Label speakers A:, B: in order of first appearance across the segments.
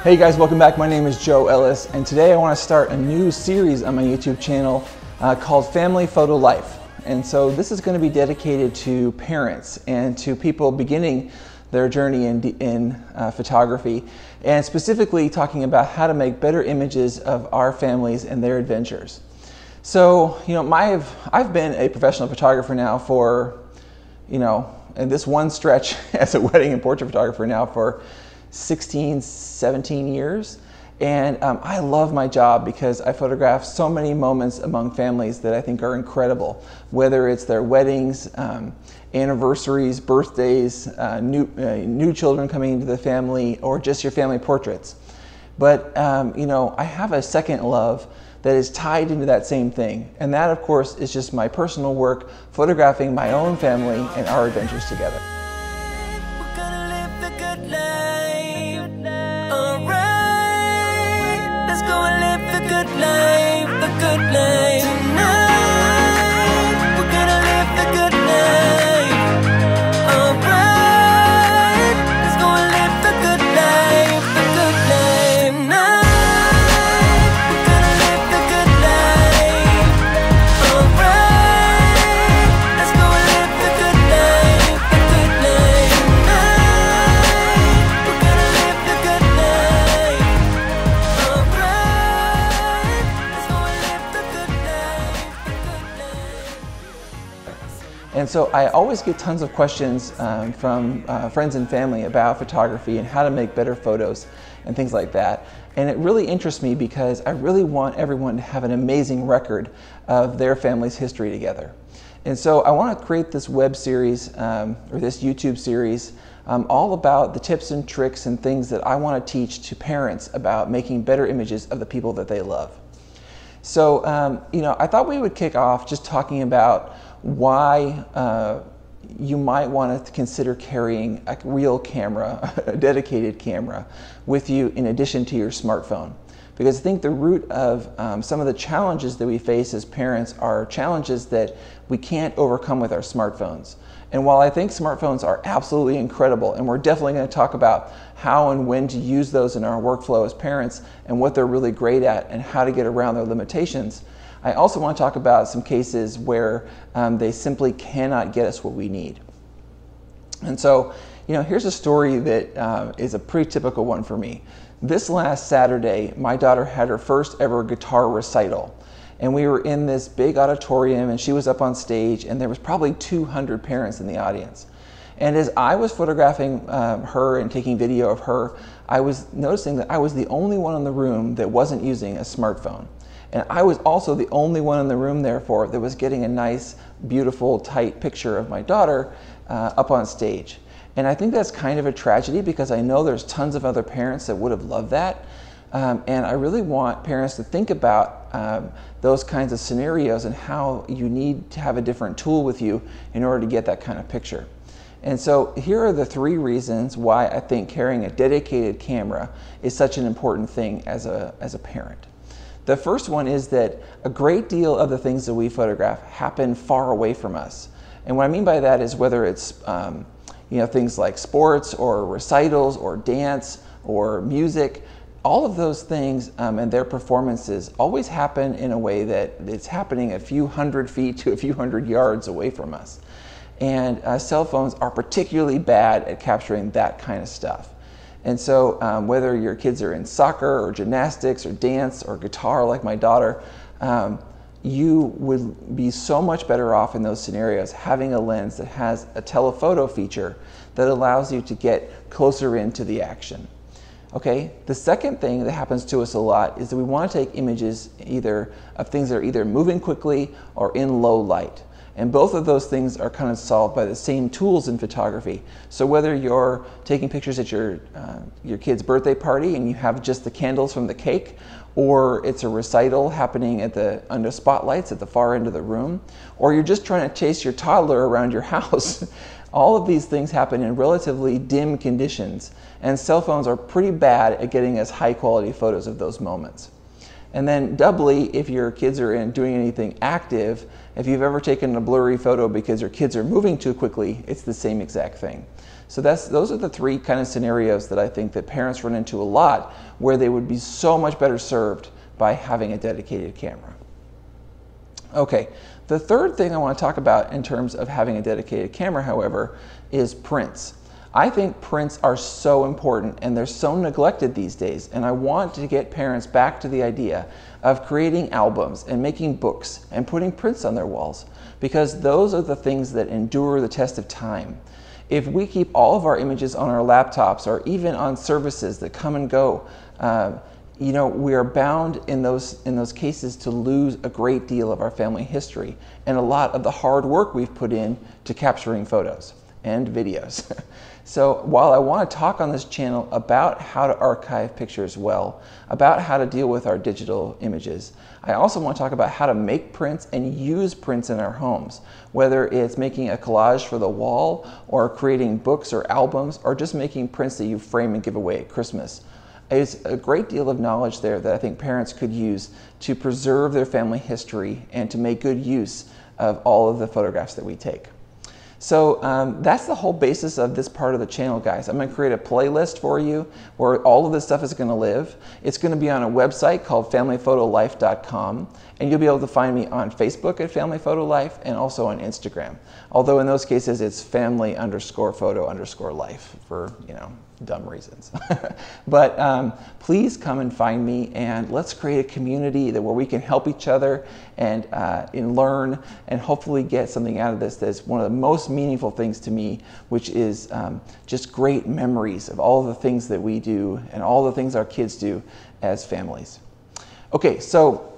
A: Hey guys, welcome back. My name is Joe Ellis, and today I want to start a new series on my YouTube channel called Family Photo Life. And so this is going to be dedicated to parents and to people beginning their journey in photography, and specifically talking about how to make better images of our families and their adventures. So, I've been a professional photographer now for, in this one stretch as a wedding and portrait photographer now for 16, 17 years. And I love my job because I photograph so many moments among families that I think are incredible, whether it's their weddings, anniversaries, birthdays, new children coming into the family, or just your family portraits. But I have a second love that is tied into that same thing. And that, of course, is just my personal work, photographing my own family and our adventures together. And so I always get tons of questions from friends and family about photography and how to make better photos and things like that. And it really interests me because I really want everyone to have an amazing record of their family's history together. And so I want to create this web series or this YouTube series all about the tips and tricks and things that I want to teach to parents about making better images of the people that they love. So, I thought we would kick off just talking about why you might want to consider carrying a real camera, a dedicated camera, with you in addition to your smartphone. Because I think the root of some of the challenges that we face as parents are challenges that we can't overcome with our smartphones. And while I think smartphones are absolutely incredible, and we're definitely going to talk about how and when to use those in our workflow as parents and what they're really great at and how to get around their limitations, I also want to talk about some cases where they simply cannot get us what we need. And so, here's a story that is a pretty typical one for me. This last Saturday, my daughter had her first ever guitar recital. And we were in this big auditorium, and she was up on stage, and there was probably 200 parents in the audience. And as I was photographing her and taking video of her, I was noticing that I was the only one in the room that wasn't using a smartphone. And I was also the only one in the room, therefore, that was getting a nice, beautiful, tight picture of my daughter up on stage. And I think that's kind of a tragedy because I know there's tons of other parents that would have loved that. And I really want parents to think about those kinds of scenarios and how you need to have a different tool with you in order to get that kind of picture. And so here are the 3 reasons why I think carrying a dedicated camera is such an important thing as a parent. The first one is that a great deal of the things that we photograph happen far away from us. And what I mean by that is whether it's things like sports or recitals or dance or music, all of those things and their performances always happen in a way that it's happening a few hundred feet to a few hundred yards away from us. And cell phones are particularly bad at capturing that kind of stuff. And so whether your kids are in soccer or gymnastics or dance or guitar like my daughter, you would be so much better off in those scenarios having a lens that has a telephoto feature that allows you to get closer into the action. Okay, the second thing that happens to us a lot is that we want to take images either of things that are either moving quickly or in low light. And both of those things are kind of solved by the same tools in photography. So whether you're taking pictures at your kid's birthday party and you have just the candles from the cake, or it's a recital happening under spotlights at the far end of the room, or you're just trying to chase your toddler around your house, all of these things happen in relatively dim conditions. And cell phones are pretty bad at getting us high quality photos of those moments. And then doubly, if your kids are doing anything active, if you've ever taken a blurry photo because your kids are moving too quickly, it's the same exact thing. So those are the three kind of scenarios that I think that parents run into a lot, where they would be so much better served by having a dedicated camera. Okay, the third thing I want to talk about in terms of having a dedicated camera, however, is prints. I think prints are so important and they're so neglected these days, and I want to get parents back to the idea of creating albums and making books and putting prints on their walls, because those are the things that endure the test of time. If we keep all of our images on our laptops or even on services that come and go, you know, we are bound in those cases to lose a great deal of our family history and a lot of the hard work we've put in to capturing photos and videos. So while I want to talk on this channel about how to archive pictures well, about how to deal with our digital images, I also want to talk about how to make prints and use prints in our homes, whether it's making a collage for the wall or creating books or albums or just making prints that you frame and give away at Christmas. There's a great deal of knowledge there that I think parents could use to preserve their family history and to make good use of all of the photographs that we take. So that's the whole basis of this part of the channel, guys. I'm going to create a playlist for you where all of this stuff is going to live. It's going to be on a website called familyphotolife.com, and you'll be able to find me on Facebook at familyphotolife and also on Instagram. Although in those cases it's family_photo_life for, you know, dumb reasons. But please come and find me, and let's create a community where we can help each other and learn and hopefully get something out of this that's one of the most meaningful things to me, which is just great memories of all of the things that we do and all the things our kids do as families. Okay, so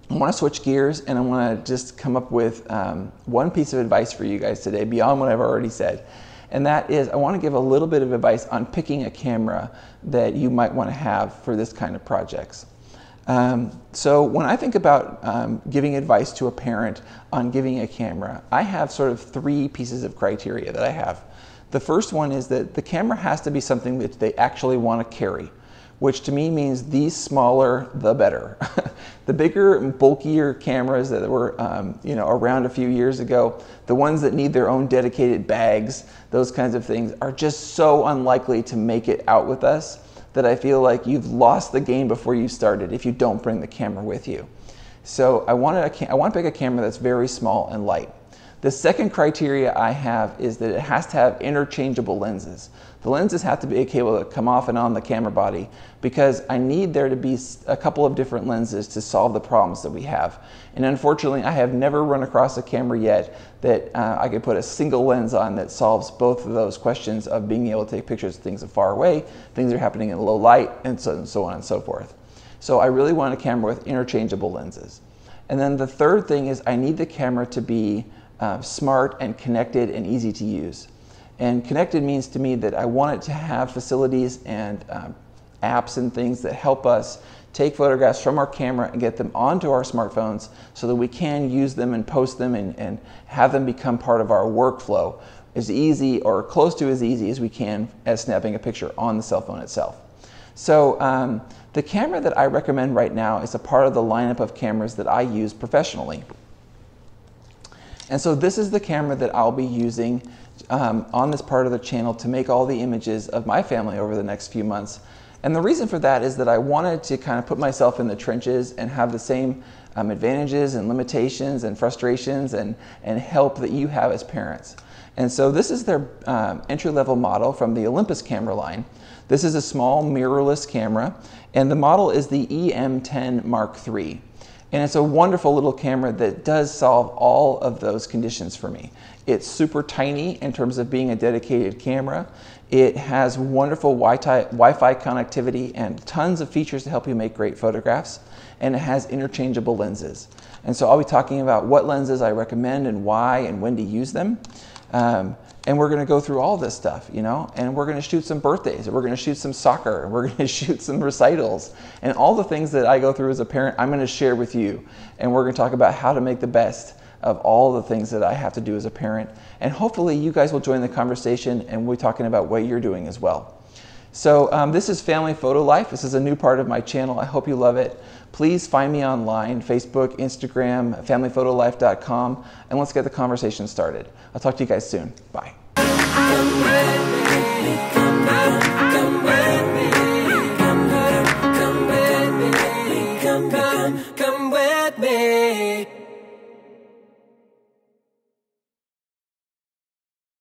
A: I want to switch gears, and I want to just come up with one piece of advice for you guys today beyond what I've already said. And that is, I want to give a little bit of advice on picking a camera that you might want to have for this kind of projects. So when I think about giving advice to a parent on giving a camera, I have sort of three pieces of criteria that I have. The first one is that the camera has to be something that they actually want to carry, which to me means the smaller, the better. The bigger and bulkier cameras that were you know, around a few years ago, the ones that need their own dedicated bags, those kinds of things, are just so unlikely to make it out with us that I feel like you've lost the game before you started if you don't bring the camera with you. So I want to pick a camera that's very small and light. The second criteria I have is that it has to have interchangeable lenses. The lenses have to be able to come off and on the camera body, because I need there to be a couple of different lenses to solve the problems that we have. And unfortunately, I have never run across a camera yet that I could put a single lens on that solves both of those questions of being able to take pictures of things far away, things that are happening in low light, and so on and so forth. So I really want a camera with interchangeable lenses. And then the third thing is I need the camera to be smart and connected and easy to use. And connected means to me that I want it to have facilities and apps and things that help us take photographs from our camera and get them onto our smartphones so that we can use them and post them and have them become part of our workflow as easy or close to as easy as we can as snapping a picture on the cell phone itself. So the camera that I recommend right now is a part of the lineup of cameras that I use professionally. And so this is the camera that I'll be using on this part of the channel to make all the images of my family over the next few months. And the reason for that is that I wanted to kind of put myself in the trenches and have the same advantages and limitations and frustrations and help that you have as parents. And so this is their entry-level model from the Olympus camera line. This is a small mirrorless camera, and the model is the EM10 Mark III. And it's a wonderful little camera that does solve all of those conditions for me. It's super tiny in terms of being a dedicated camera. It has wonderful Wi-Fi connectivity and tons of features to help you make great photographs. And it has interchangeable lenses. And so I'll be talking about what lenses I recommend and why and when to use them. And we're going to go through all this stuff, you know, and we're going to shoot some birthdays, and we're going to shoot some soccer, and we're going to shoot some recitals, and all the things that I go through as a parent, I'm going to share with you. And we're going to talk about how to make the best of all the things that I have to do as a parent. And hopefully you guys will join the conversation, and we'll be talking about what you're doing as well. So this is Family Photo Life. This is a new part of my channel. I hope you love it. Please find me online, Facebook, Instagram, familyphotolife.com, and let's get the conversation started. I'll talk to you guys soon. Bye.
B: Come with me.